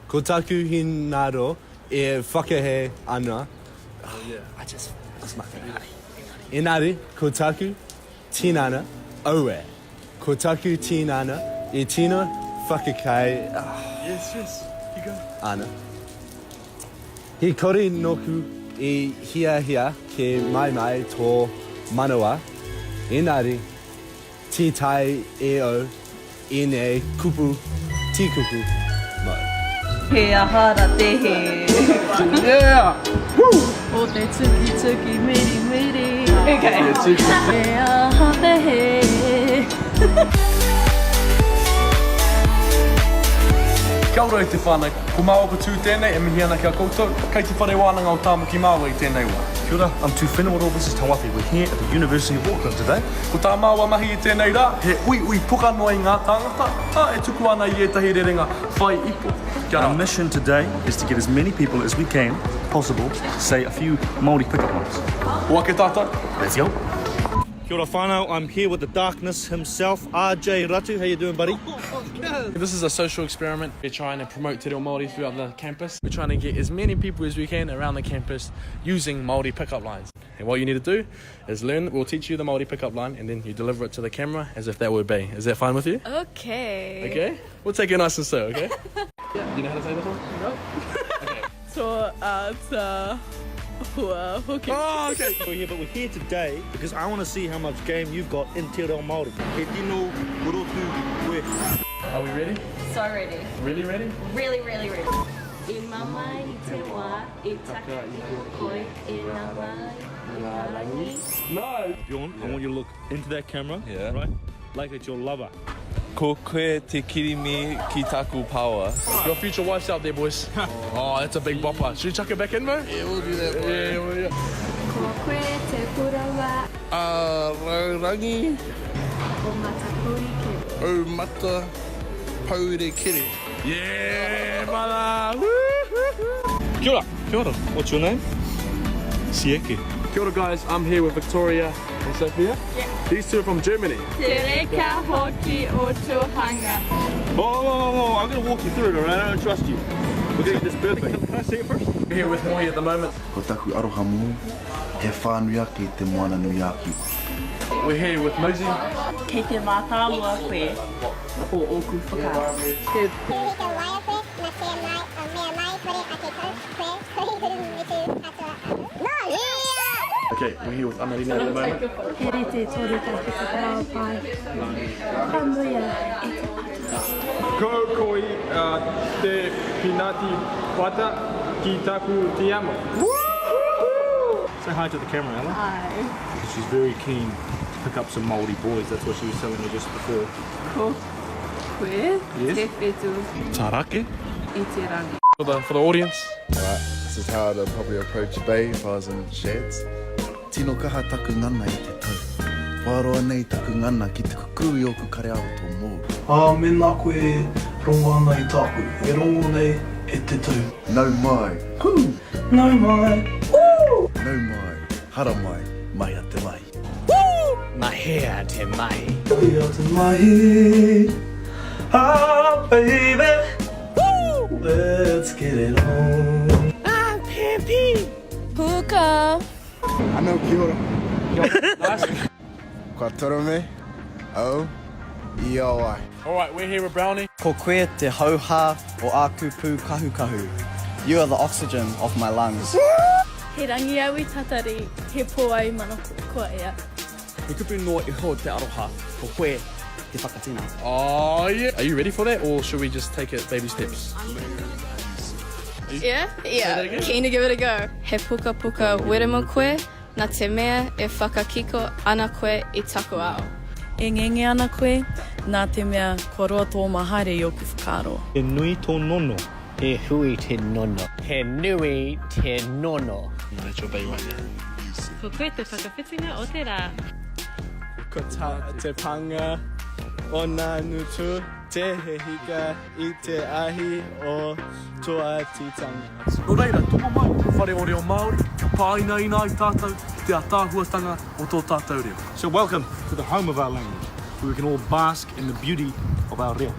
Ko taku hinaro e whakahe ana. Oh, yeah. I just Engari, ko taku tinana oe. Ko taku tinana e tina whakakai Yes. You go. ana. He kore noku e hia ke mai tō manawa. Engari, ti tai e o I nei kupu, ti kupu mo. He ahara te he. Yeah! Woo! O te tuki miri. Okay. Yeah, tuki. He aha te he. Kia ora i te whānau. Ko māua ko tū tēnei e mihi ana kia koutou. Kei te whare wānanga o tāma ki māua I tēnei wā. Kia ora, I'm Tu Whenua, this is Tauawhi. We're here at the University of Auckland today. Ko tā māua mahi I tēnei rā, he ui puka noa I ngā tāngata. E tuku ana I etahi rerenga whai ipo. Kia Our ora. mission today is to get as many people as we can, possible, say a few Māori pickup lines. Ua ke tātou. Let's go. Kia ora whānau, I'm here with the darkness himself, RJ Ratu. How you doing, buddy? This is a social experiment. We're trying to promote Te Reo Māori throughout the campus. We're trying to get as many people as we can around the campus using Māori pickup lines. And what you need to do is learn, we'll teach you the Māori pickup line and then you deliver it to the camera as if that would be. Is that fine with you? Okay. Okay? We'll take it nice and slow, okay? You know how to say this one? No? So, it's hua hoki. Oh, okay. But we're here today because I want to see how much game you've got in Te Reo Māori. He tino morotu koe. Are we ready? So ready. Really ready? Really ready. I mama I te wā, I taka I koi, I nama I rangi. No! Bjorn, I want you to look into that camera, right? Like it's your lover. Ko koe te kirimi ki taku paua. Your future wife's out there, boys. Oh, that's a big bopper. Should we chuck it back in, bro? Yeah, we'll do that, bro. Yeah. Ko koe te kurawa, Raurangi o matakuri ke. o mata paure kere. Yeah, brother! Kia ora. Kia ora. What's your name? Sieke. Kia ora, guys. I'm here with Victoria and Sophia. Yeah. These two are from Germany. Te reka hoki o tuhanga. Oh, I'm going to walk you through it, alright? I don't trust you. We're going to get this perfect. Can I see it first? We're here with Moi at the moment. Ko taku aroha mu, he whānui ki te moana nui aki. We're here with Mosey. Kei te mātāua koe o oku whakaro. Te Okay, we're here with Amarina at the moment. He re te toru ka te whakarao pai. Kamuia e te patu. Ko koi te pinati wata ki taku te amo. Say hi to the camera, Ella. Ai. She's very keen to pick up some Māori boys. That's what she was telling me just before. Ko koe Yes. te whetu Tarake. I te rangi. For the audience. Alright, this is how I'd probably approach Bay if I was in sheds. Tino kaha taku ngana I te tau. Wharoa nei taku ngana ki te kukui o ku kare ao tō mō. Mena koe rongo ana I tāku. E rongo nei e te tau. Nau mai, Nau mai. nau mai, hara mai, mai a te mai. Mahea te mai. Ia te mahi. Ah, baby. Let's get it on. Puka. Anō ki ora. Kua toro me, au, I awai. Alright, we're here with Brownie. Ko koe te hauha o aku pū kahu. You are the oxygen of my lungs. He rangi au I tatari, he pō ai mana kua ea. He kupu noa I ho te aroha, ko koe te whakatina. Oh, yeah. Are you ready for that or should we just take it baby steps? Yeah? Yeah. Keen to give it a go. He puka were mo koe, nā te mea e whakakiko ana koe I taku ao. E ngenge ana koe, nā te mea kua roa tō mahaere I oku whakaro. He nui tō nono. He hui te nono. He nui te nono. That's your baby right there. Ko koe te whakawhitinga o te rā. Ko te panga o nā nutu, te hehika I te ahi o toa titanga. No reira, tōma mai, whare o reo Māori, kia pāina ina I tātou, te ātāhuatanga o tō tātou reo. So welcome to the home of our language, where we can all bask in the beauty of our reo.